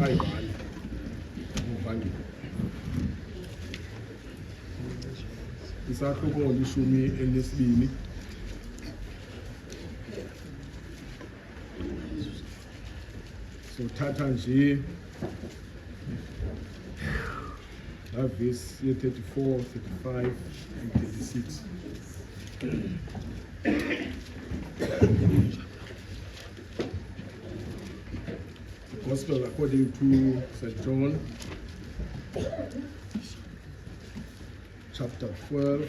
ayi-1 uvangeli isahluko ngolishumi elinesibini so thatha nje la verse ye 34, 35 and 36. The Gospel according to St. John, chapter 12.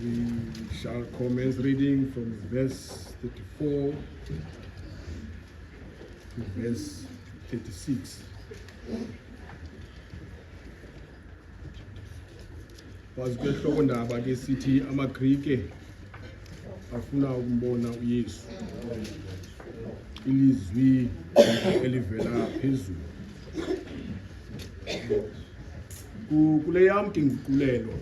We shall commence reading from verse 34 to verse 36. Wazikwehloko ndaba ke sithi amaGrike afuna ukumbona uYesu, ilizwi elivela phezulu. Kule yam inguqulelo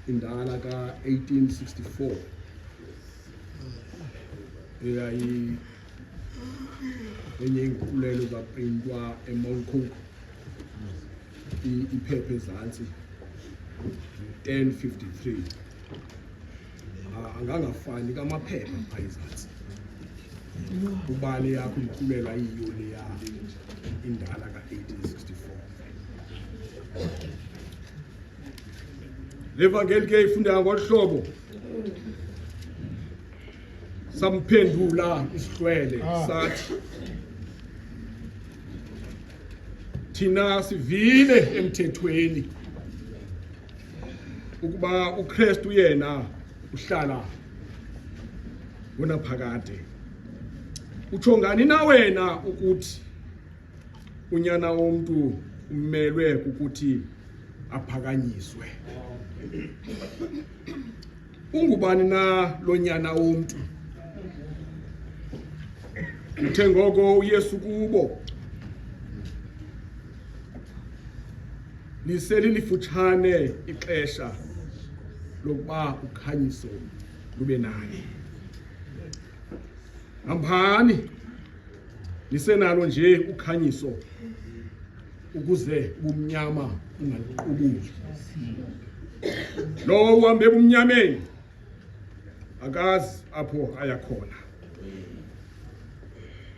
indala ka 1864 eyayi enye inguqulelo zaprintwa eMount iphepha ezantsi 1053 angangafani kamaphepha phayizantsi ubale yakho inguqulelo yiyo leya indala ka 1864. Levangeli ke ifunda ngohlobo samphendula isihlwele sathi thina sivile emthethweni ukuba uKristu yena uhlala wona phakade. Utsho ngani na wena ukuthi unyana womntu umelwe ukuthi aphakanyiswe? Ungubani na lonyana womntu? Uthe ngoko uYesu kubo, liselilifutshane ixesha lokuba ukhanyiso lube nani. Hambani lisenalo nje ukhanyiso ukuze ubumnyama ungaluqubuli. Lo uhambe ebumnyameni akazi apho aya khona.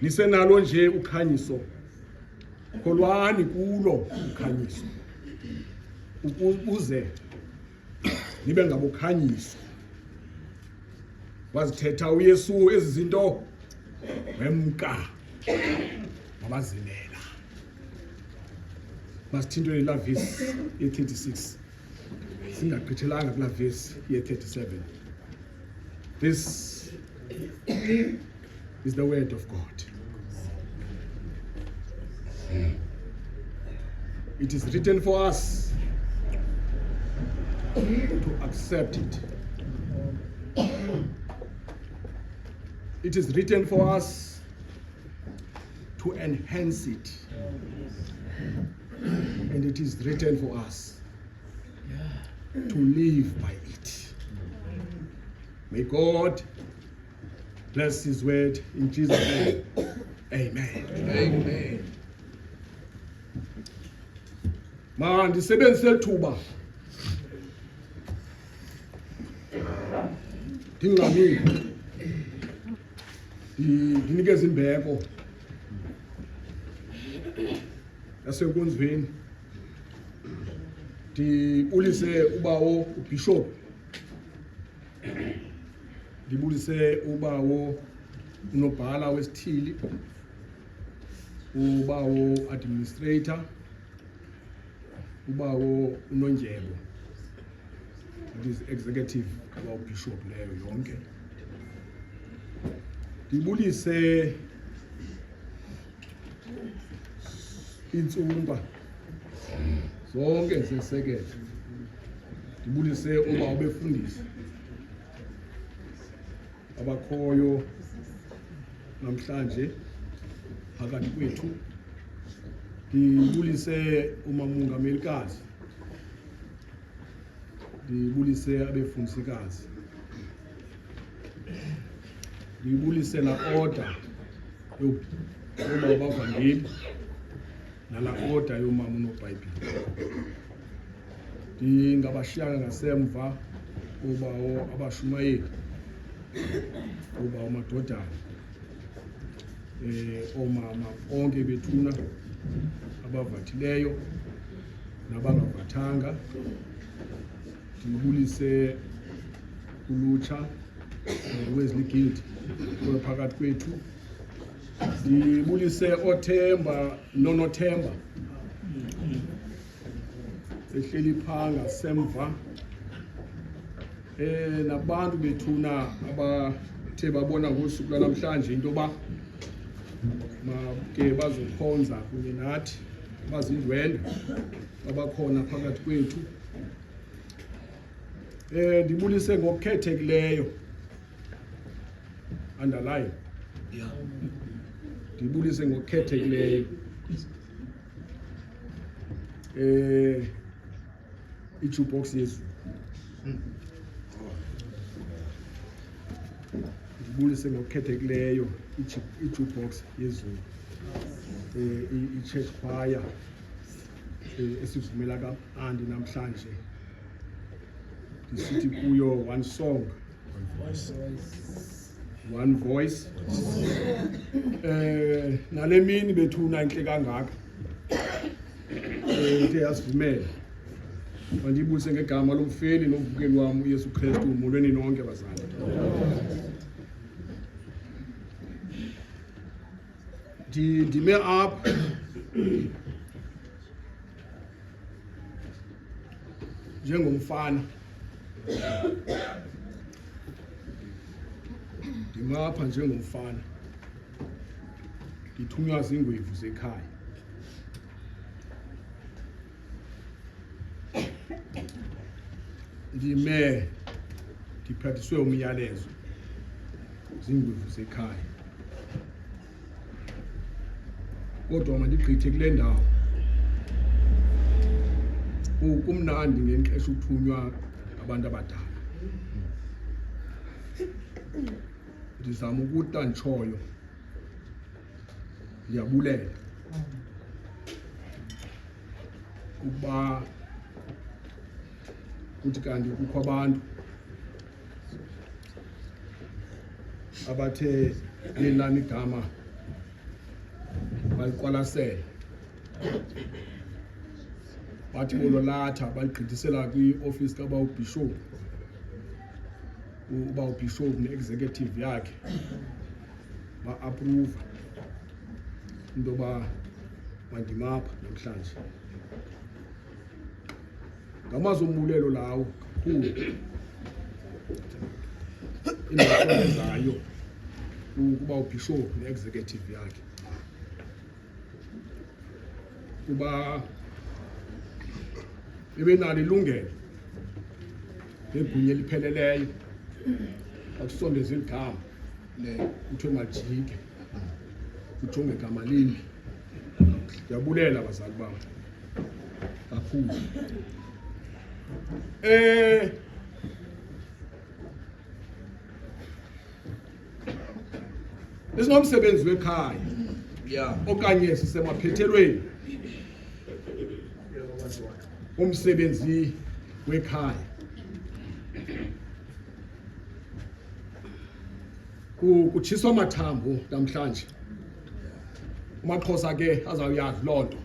Nisenalo nje ukhanyiso, kholwani kulo ukhanyiso ukuze nibe ngabokhanyiswa. Wazithetha uYesu ezi zinto wemka wabazilela. Masithintwe la verse ye 36 singagqithelanga kula verse ye 37. This is the word of God. It is written for us to accept it. It is written for us to enhance it. And it is written for us to live by it. May God bless his word in Jesus' name. Amen. Amen. Mandisebenzise lithuba ndingamile ndinikeza imbeko yasenkonzweni, ndibulise ubawo ubishop, ndibulise ubawo unobhala wesithili, ubawo administrator, ubawo unondyebo, that is executive ubawo bishop leyo yonke. Ndibulise intsumba zonke zesekele, ndibulise ubawo befundisi abakhoyo namhlanje phakathi kwethu, ndibulise umamongamelikazi, ndibulise abefundisikazi, ngiyibulise la order yoma bavangeli nala order yomama unoBhayibheli. Ngingabashiyanga ngasemva ubawo abashumayeli, ubawo amadodana, omama onke bethuna abavathileyo nabangavathanga. Ngibulise ulutsha Wesley Guild phakathi kwethu. Ngibulise oThemba noNothemba ehleli phanga semva, nabantu bethuna abathe babona ngosuku lwanamhlanje into yoba make bazokhonza kunye nathi, bazindwendwe abakhona phakathi kwethu. Ndibulise ngokukhethekileyo, underline, ndibulise ngokukhethekileyo i-jukebox yezulu. Ndibulise ngokukhethekileyo i-jukebox yezulu, i-church choir esivumela kaMandi namhlanje. Ndisithi kuyo one song, one voice. Nale mini bethuna inhle kangaka, ithe yasivumela. Mandibulise ngegama lomfeli nomvukeli wami uYesu Kristu. Molweni nonke bazali. Ndime apha njengomfana, ndime apha njengomfana, ngithunywa zingwevu zekhaya. Ndime ndiphathiswe umyalezo zingwevu zekhaya. Kodwa mandigqithe kule ndawo, kumnandi ngenxesha uthunywa abantu abadala. Ndizama ukuta nditshoyo, ndiyabulela ukuba kuthi kanti kukho abantu abathe lelami igama baliqwalasela, bathi bololatha baligqithisela kwi-office kabawubhishophu, uba ubhishophu ne-executive yakhe ba-approve into yoba mandimapha namhlanje. Ngamazwi ombulelo lawo kakhulu indikwenzayo ukuba ubhishophu ne-executive yakhe, kuba bebenalo ilungelo ngegunya elipheleleyo akusondeza igama kuthiwe majike, kujonge igama limbi. Ndiyabulela bazali bam kakhulu. Esinomsebenzi wekhaya okanye sisemaphethelweni umsebenzi wekhaya. Kutshiswa amathambo namhlanje. UmaXhosa ke azawuyazi loo nto.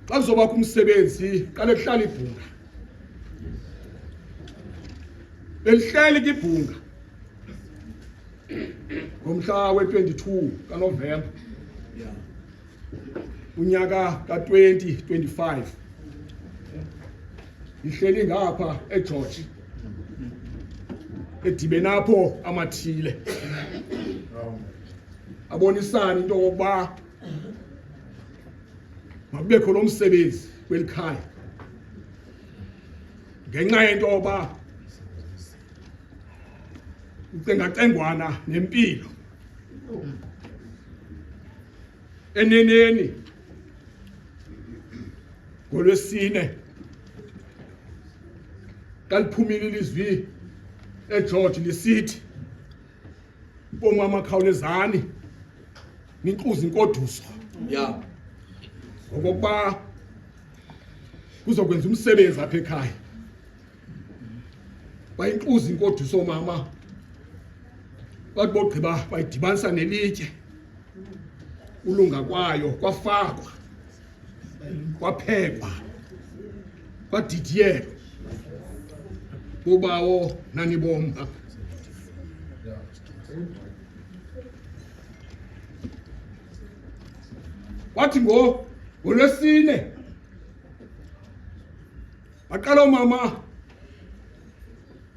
Xa kuzoba kumsebenzi qale kuhlala ibhunga, belihleli ke ibhunga ngomhla we-22 kaNovemba unyaka ka-2025. Lihleli ngapha eGeorge edibene apho amathile abonisana into yokuba makubekho lo msebenzi kweli khaya, ngenxa yento yoba ucengacengwana nempilo. Eneneni ngoLwesine laliphumile ilizwi eGeorge lisithi bomama khawulezani ninxuza inkoduso ngokuba kuzokwenza umsebenzi apha ekhaya bayinxuza inkoduso mama bathi bogqiba bayidibanisa nelitye ulunga kwayo kwafakwa kwaphekwa kwadidiyelwa kubawo naniboma wathi ngolwesine baqala umama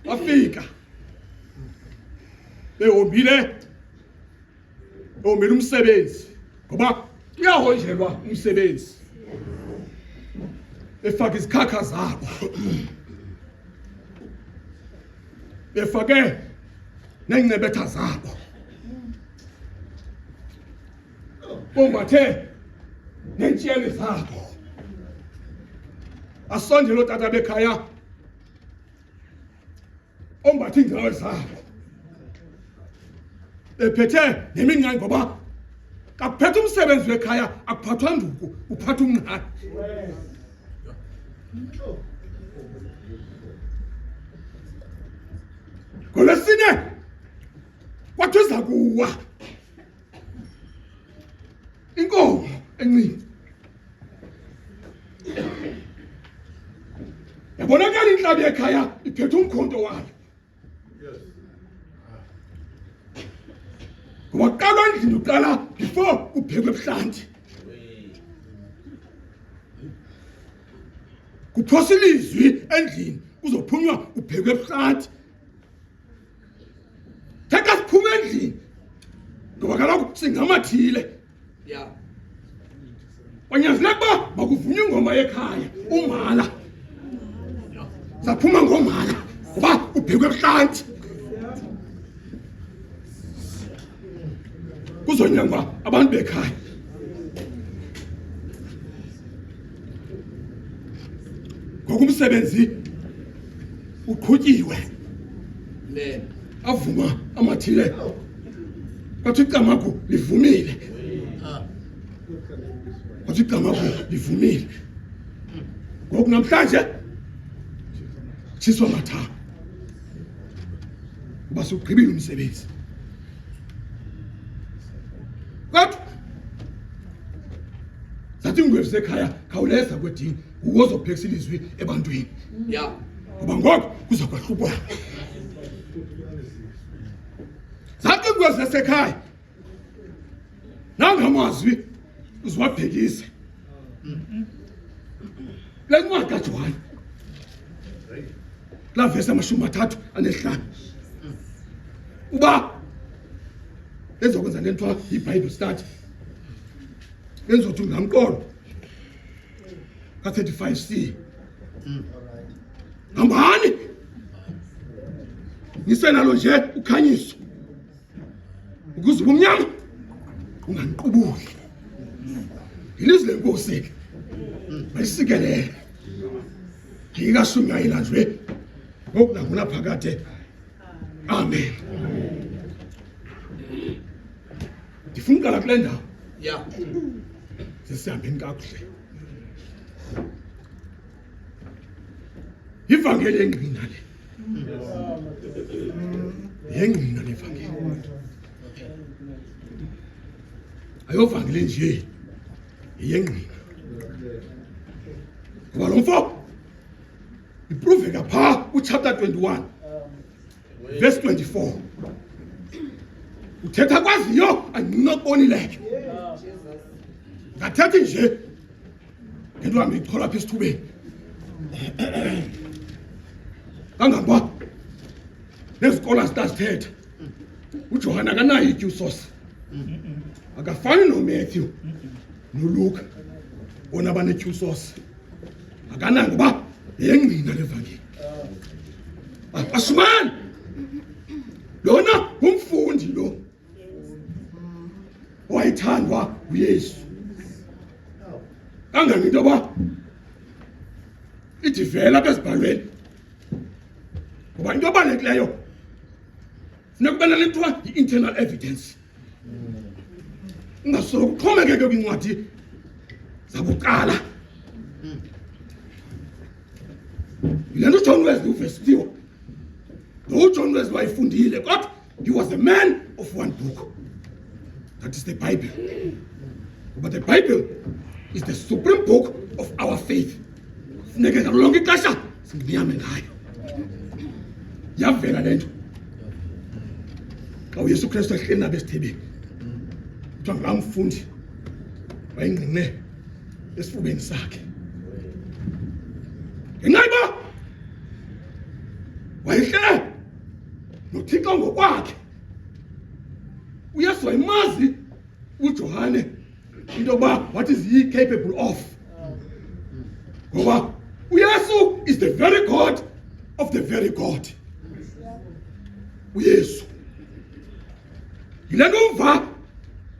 wafika behombile umsebenzi ngoba uyahonjelwa umsebenzi befaka izikhakha zabo befake nengcebetha zabo bombathe nentshiyane zabo asondele otata bekhaya ombathe iingcawe zabo bephethe neminqane ngoba kakuphethe umsebenzi wekhaya akuphathwa nduku uphatha umnqane ngolwesine kwathi uza kuwa inkomo encinci yabonakala inhlabi ekhaya iphethe umkhonto wayo ngoba kuqalwa endlini uqala before kuphekwe ebuhlanti kuphosa ilizwi endlini kuzophunywa uphekwe ebuhlanti theka siphume endlini ngoba kaloku singamathile kwanyanzeleka uba makuvunywe ingoma yekhaya umala saphuma ngomala ngoba uphekwe ebuhlanti kuzonyangwa abantu bekhaya ngokumsebenzi uqhutyiwe avuma amathile kwathi iqamaku livumile kwathi iqamaku livumile ngoku namhlanje tshiswa matha uba sugqibile umsebenzi kodwa zathi ingwevu sekhaya khawuleza kwedini uwozophekisa ilizwi ebantwini ngoba ngoku kuza kwahlukwana zathi ingwevu zasekhaya nangamazwi uziwabhekise le ncwadi kaJohane la vesi 35 uba lezokwenza le nto yiBible study lenzothi ngamqolo ka35C hambani nisenalo nje ukhanyiso ukuze ubumnyama unganiqubuli ilizwi lenkosi bayisikelele ngikashunywa ilanjwe ngokungabona phakade amen ndifuna uqala kule ndawo sesihambeni kakuhle ivangeli engqina le yengqina le vangeli ayovangeli nje yengqina ngoba lo mfo ipruveka phaa uchapter 21 verse 24 uthetha kwaziyo andinokubonileyo ngathethi nje ngento hambe ichola apha esithubeni kangangoba nezikola zitazithetha uJohane akanayo ityusosi akafani noMatthew noLuke bona banetyusosi akanayo ngoba yengqina levangeli asumani lona ngumfundi lo wayithandwa uYesu kangangento ba ithi vela apha esibhalweni Ngoba into ebalulekileyo funeka ube nale nto yi-internal evidence. Ungasoloko uxhomekeke kwincwadi zabucala. Yile nto uJohn Wesley uvesiwe. Lo uJohn Wesley wayefundile kodwa he was a man of one book. That is the Bible. But the Bible is the supreme book of our faith. Funeke ngalo lonke ixesha singiyame ngayo. Yavela le nto. Xa uYesu Kristu ehleli nabo esithebeni. Kuthiwa ngamfundi wayengqine esifubeni sakhe. Ngenxa wayehlele noThixo ngokwakhe. uYesu wayimazi uJohane into yokuba what is he capable of. Ngoba uYesu is the very God of the very God. uYesu yile nto umva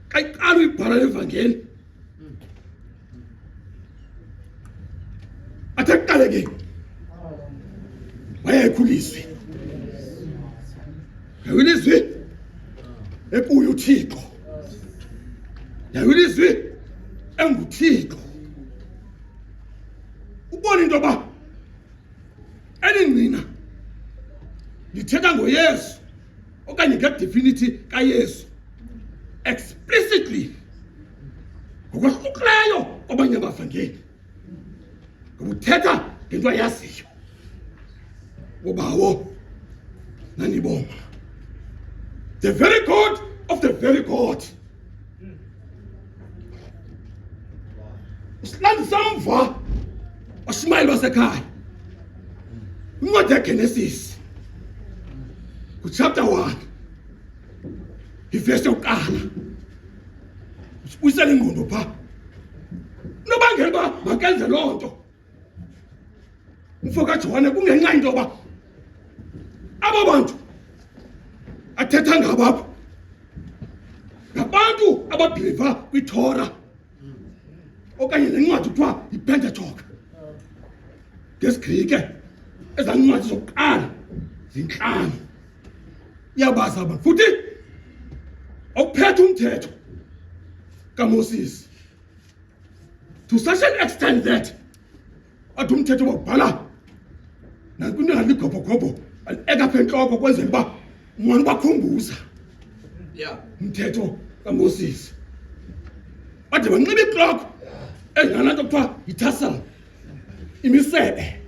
xa iqala uyibhala evangeli athe kuqaleke wayekhuliswe yayilizwi ekuyo uThixo yayilizwi enguThixo. Ubona into yoba elingqina lithetha ngoYesu okanye ngedivinity kaYesu explicitly ngokwahlukileyo kwabanye abavangeli. Ngoba uthetha ngento ayaziyo. Bobawo naniboma. The very God of the very God. Usilandisa umva waShumayeli wasekhaya. Incwadi yeGenesis chapter 1 iverse yokuqala. Usibuyisela ingqondo pha. Nobangela uba makenze loo nto. Umfo kaJohane kungenxa into yoba aba bantu athetha ngabo apha ngabantu ababhiliva kwiTorah okanye le ncwadi kuthiwa yiPentateuch. NgesiGrike ezaa ncwadi zokuqala zintlanu. Iyabazi abantu futhi awuphethe umthetho kaMoses to such an extent that athi umthetho wabhala nakwinto engaligobhogobho ekapha entloko kwenzela uba umane ubakhumbuza umthetho kaMoses. Bade banxiba ikloko engananto kuthiwa yitassel, imisebe.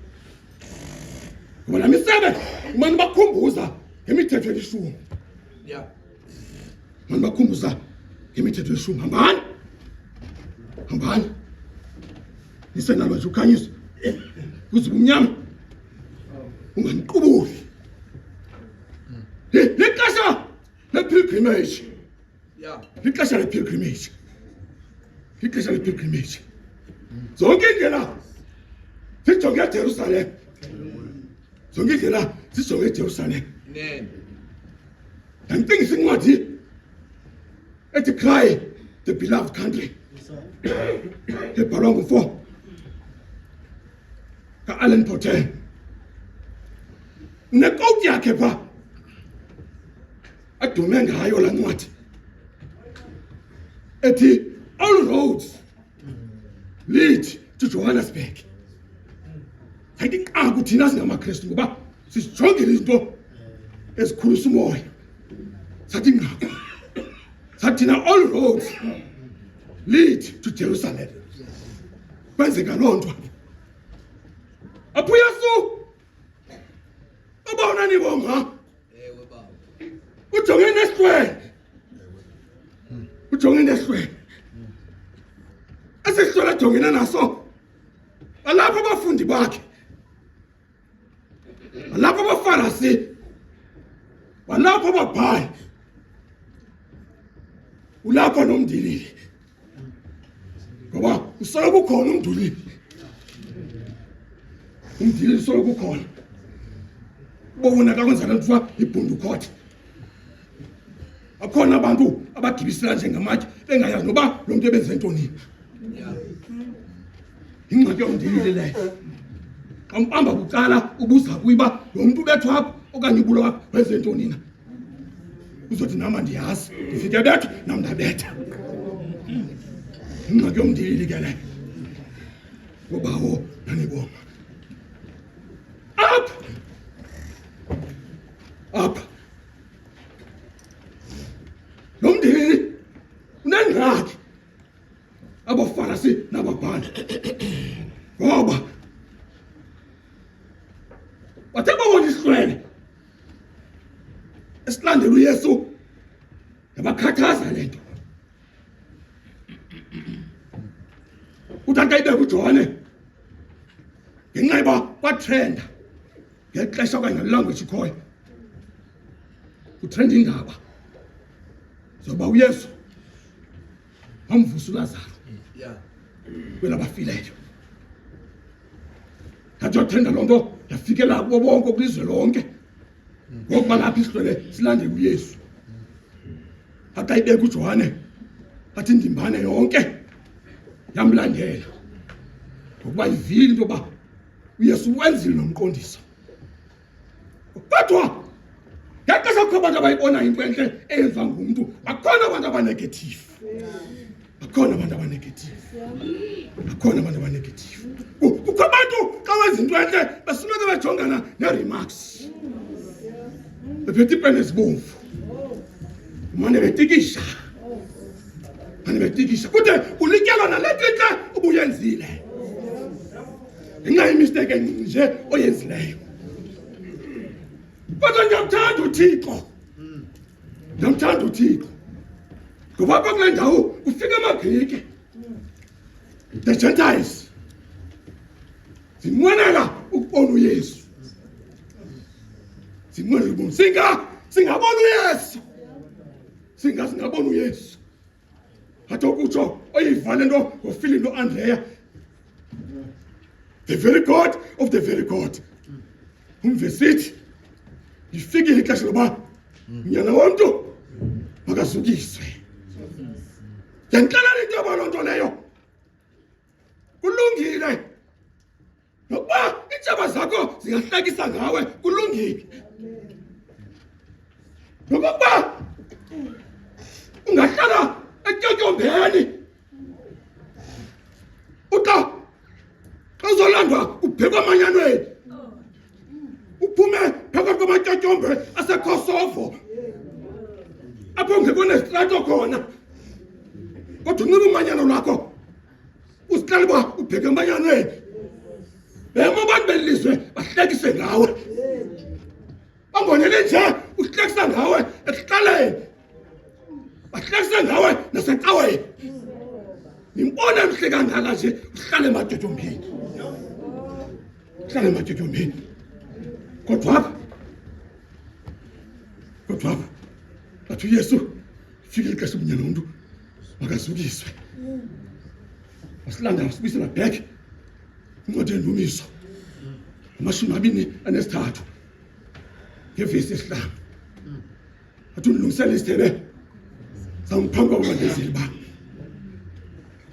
Ngoba laa misebe umane ubakhumbuza ngemithetho elishumi. Umane ubakhumbuza ngemithetho elishumi. Hambani nisenalo nje ukhanyiso kuze umnyama unganiqubuli. Lexesha lepilgrimage. Lixesha lepilgrimage. Lixesha lepilgrimage. Zonke indlela sijonge eJerusalem. Zonke indlela sijonge eJerusalem. Ndicingisa incwadi ethi Cry the Beloved Country. Ebhalwa ngu4 ka-Alan Potter. Unekoti yakhe pha adume ngayo laa ncwadi ethi all roads lead to Johannesburg. Hayithi inqaku thina singamakrestu ngoba sisijongile izinto ezikhulisa umoya. Sathi inqaku sathi thina all roads lead to Jerusalem. Kwenzeka loo nto apho uYesu ubona niboma ujonge nehlweni. Ujonge nehlweni esihlole jongena naso balapho abafundi bakhe, balapho abaFarisi, balapho ababhali, ulapho nomndilili. Ngoba usoloko ukhona umndilili. Umndilili usoloko ukhona. Ubona kakwenzana kuthiwa ibhundukhothe. Akhona abantu abagibisela njengamatye bengayazi noba lo muntu ebenze ntoni. Ingxaki yomndilili leyo. Ambamba bucala ubuza kuyiba lo muntu ubethwa apha okanye ubulo wakho wenze ntoni na? Uzothi nama ndiyazi ndifike bethu nam ndabetha. Ingxaki yomndilili ke le ngobawo naniboma apha lo mndilili unengxaki abafarisi nababhali ngoba bathe babona isihlwele esilandela uYesu yabakhathaza lento. Uthatha ibeke uJohane ngenxa yoba kwatrenda ngexesha okanye language ikhoyo kutrenda indaba zoba uYesu wamvusa uLazaro kwelabafileyo. Ngajothenda loo nto yafikela kubo bonke kwizwe lonke ngokuba lapha isihlwele silandela uYesu. Athi ayibeke uJohane athi indimbane yonke yamlandela ngokuba ivile into yoba uYesu wenzile nomqondiso. Kodwa ngexesha kukho abantu abayibona into entle eyenziwa ngumntu, bakhona abantu abanegative. Bakhona abantu abanegative. Bakhona abantu abanegative. Kukho abantu xa wenza into entle basoloko bejongana ne-remarks. Bephethe ipeni ezibomvu. Mane betikisha. Mane betikisha. Kude ulityelwa nalento entle ubuyenzile. Ngenxa imistake nje oyenzileyo. Kodwa ngiyamthanda uThixo. Ngiyamthanda uThixo. Ngoba apha kule ndawo ufika amaGrike. The Gentiles. Zinqwenela ukubona uYesu. Zinqwenela ukubona. Singabona uYesu. Singabona uYesu. Athi ukutsho oyivale nto ngoFilip noAndrea. The very God of the very God. Umvesithi ifikile ixesha loba unyana womntu makazukiswe. Yanixelela into yoba loo nto leyo kulungile. Nokuba iintshaba zakho zingahlekisa ngawe kulungile. Nokuba ungahlala etyotyombeni uxa uzolandwa ubhekwa amanyanweni uphume phakathi kwamatyotyombe aseKosovo apho ungekho nestrato khona, kodwa unxiba umanyano lwakho usiqala uba ubheke emanyanweni. Bema abantu belizwe bahlekise ngawe, bangonele nje uhlekisa ngawe ekuhlaleni, bahlekise ngawe nasecaweni. Nimbona mhle kangaka nje uhlale ematyotyombeni, uhlale ematyotyombeni. Kodwa apha athi uYesu fikile ixesha ubunyana womntu makazukiswe. Wasilanda wasibuyisela back incwadi yendumiso 23 ngevesi yesi-5. Athi undilungisele isithebe sangiphambi kwabo bandezeli bam.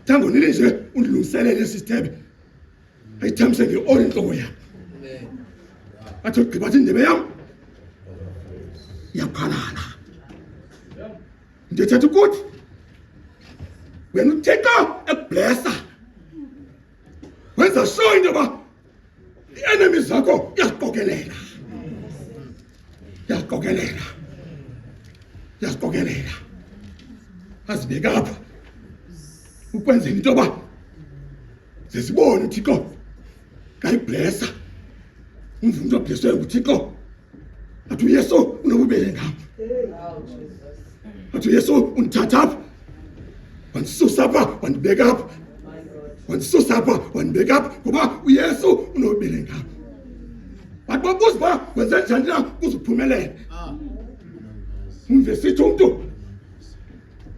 Thangonile nje undilungiselele esi sithebe ayithambise nge-oli intloko yam. Athi ugqiba athi indebe yam iyaphalala. Ndithetha ukuthi wena uThixo eblessa wenza sure into yoba i-enemy zakho iyasiqokelela, iyasiqokelela. Azibeka apha ukwenzela into yoba zizibone uThixo xa iblessa. Umva umntu oblesswe nguThixo athi uYesu unobubele ngam. Athi uYesu undithatha apha wandisusa apha wandibeka apha, wandisusa apha wandibeka apha ngoba uYesu unobubele ngam. Bathi babuza uba wenze njani na ukuze uphumelele. Umvesithi umntu,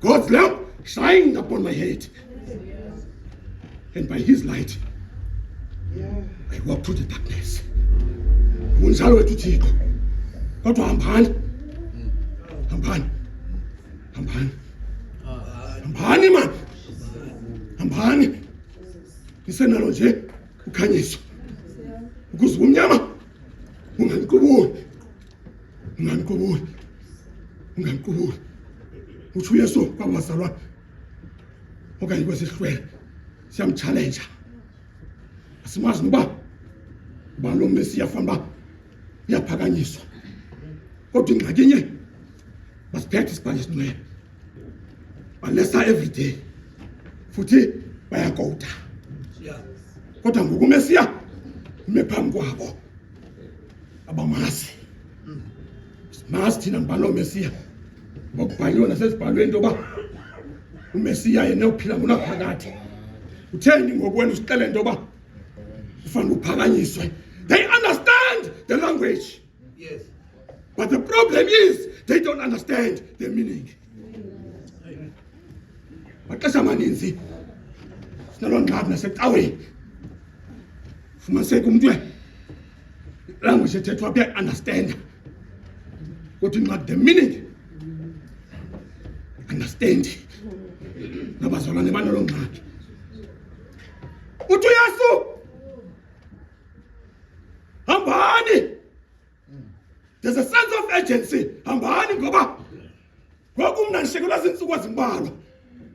God's lamp shined upon my head, and by his light I walk through the darkness. Unjalo wethu uThixo. Kodwa hambani man, hambani. Nisenalo nje ukhanyiso ukuze umnyama unganiqubuli. Ungangiqubuli. Uthi uYesu kwabazalwane. Okanye kwesihlwele siyamchallenge. Asimazi noba lo Mesiya fanele uyaphakanyiswa. Kodwa ingxaki inye basiphethe isibhalo esinqwele. Balesa every day. Futhi bayakota. Kodwa ngoku uMesiya ume phambi kwabo. Abamazi. Simazi thina ngibalo Mesiya. Ngokubhaliwe nasezibhalweni into yoba uMesiya yena uphila ngonaphakade. Utheni ngokwena usixele into yoba ufanele uphakanyiswe. They understand the language. Yes. But the problem is they don't understand the meaning. Maxesha amaninzi sinaloo ngxaki nasecaweni. Fumaniseka umntu language ethethwa uyayi-understanda. Kodwa ingxaki the meaning understand. Nabazalwane banaloo ngxaki. Uthi uYesu hambani. There's a sense of urgency. Hambani ngoba ngoku mna ndishikelwa ziintsuku ezimbalwa.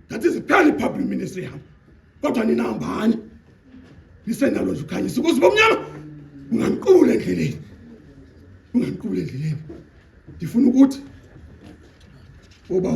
That is iphela i-public ministry yam. Kodwa nina hambani. Nisenalo nje ukhanyisa ukuze bomnyama ungangiqubuli endleleni. Ndifuna ukuthi oba